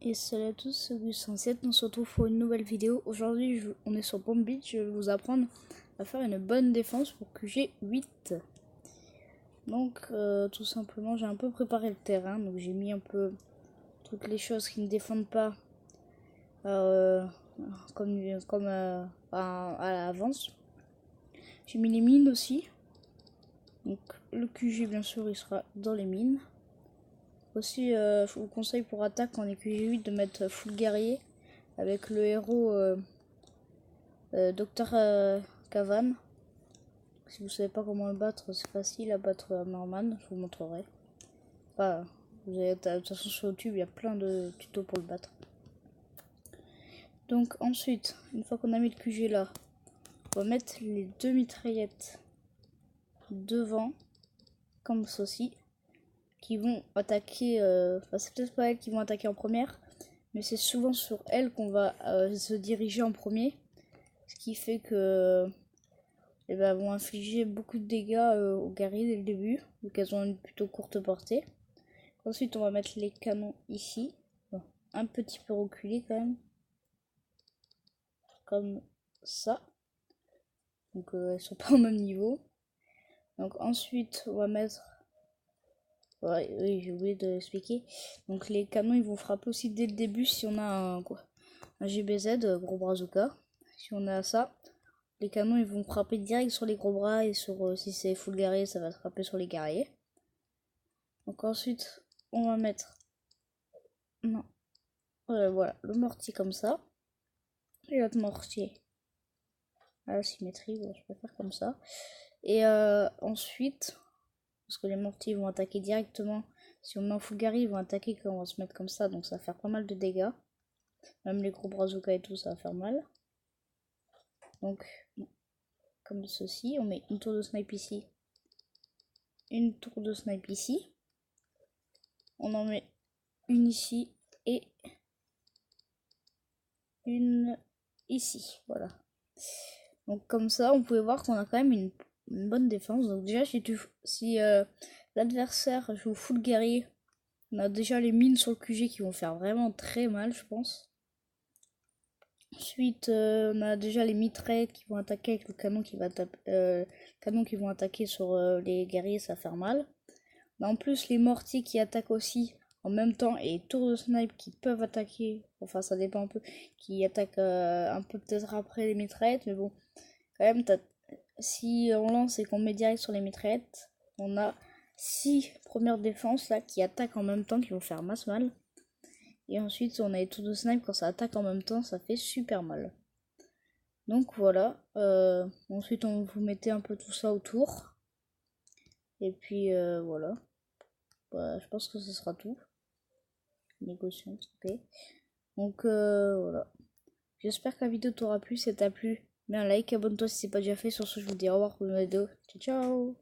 Et salut à tous, c'est Gus107, on se retrouve pour une nouvelle vidéo. Aujourd'hui on est sur Bomb Beach, je vais vous apprendre à faire une bonne défense pour QG8. Donc tout simplement j'ai un peu préparé le terrain, donc j'ai mis un peu toutes les choses qui ne défendent pas comme à l'avance. J'ai mis les mines aussi, donc le QG bien sûr il sera dans les mines. Aussi, je vous conseille pour attaque quand on est QG8 de mettre full guerrier avec le héros Dr Cavan. Si vous savez pas comment le battre, c'est facile à battre Norman, je vous montrerai. Enfin, vous avez, de toute façon sur YouTube, il y a plein de tutos pour le battre. Donc ensuite, une fois qu'on a mis le QG là, on va mettre les deux mitraillettes devant, comme ceci, qui vont attaquer, enfin c'est peut-être pas elles qui vont attaquer en première, mais c'est souvent sur elles qu'on va se diriger en premier, ce qui fait que vont infliger beaucoup de dégâts aux guerriers dès le début, vu qu'elles ont une plutôt courte portée. Ensuite on va mettre les canons ici, bon, un petit peu reculés quand même, comme ça, donc elles sont pas au même niveau. Donc ensuite on va mettre, ouais, oui j'ai oublié de l'expliquer, donc les canons ils vont frapper aussi dès le début si on a un GBZ, gros bazooka. Si on a ça, les canons ils vont frapper direct sur les gros bras, et sur si c'est full guerrier ça va se frapper sur les guerriers. Donc ensuite on va mettre, non, voilà, le mortier comme ça, et l'autre mortier à la symétrie, bon, je peux faire comme ça. Et ensuite, parce que les mortiers vont attaquer directement, si on met en full guerrier ils vont attaquer quand on va se mettre comme ça, donc ça va faire pas mal de dégâts. Même les gros bazookas et tout ça va faire mal. Donc comme ceci, on met une tour de snipe ici, une tour de snipe ici, on en met une ici et une ici, voilà. Donc comme ça, on pouvait voir qu'on a quand même une bonne défense. Donc déjà, si l'adversaire joue full guerrier, on a déjà les mines sur le QG qui vont faire vraiment très mal, je pense. Ensuite, on a déjà les mitraillettes qui vont attaquer avec le canon qui va canon qui vont attaquer sur les guerriers, ça va faire mal. On a en plus les mortiers qui attaquent aussi en même temps, et les tours de snipe qui peuvent attaquer, enfin ça dépend un peu, qui attaquent un peu peut-être après les mitraillettes, mais bon, quand même, si on lance et qu'on met direct sur les mitraillettes, on a 6 premières défenses là qui attaquent en même temps, qui vont faire masse mal. Et ensuite on a les tours de snipe, quand ça attaque en même temps ça fait super mal. Donc voilà, ensuite on vous mettez un peu tout ça autour. Et puis voilà, bah, je pense que ce sera tout. Négociant, ok. Donc voilà, j'espère que la vidéo t'aura plu. Si ça t'a plu, mets un like, abonne-toi si c'est pas déjà fait. Sur ce, je vous dis au revoir pour une vidéo. Ciao ciao.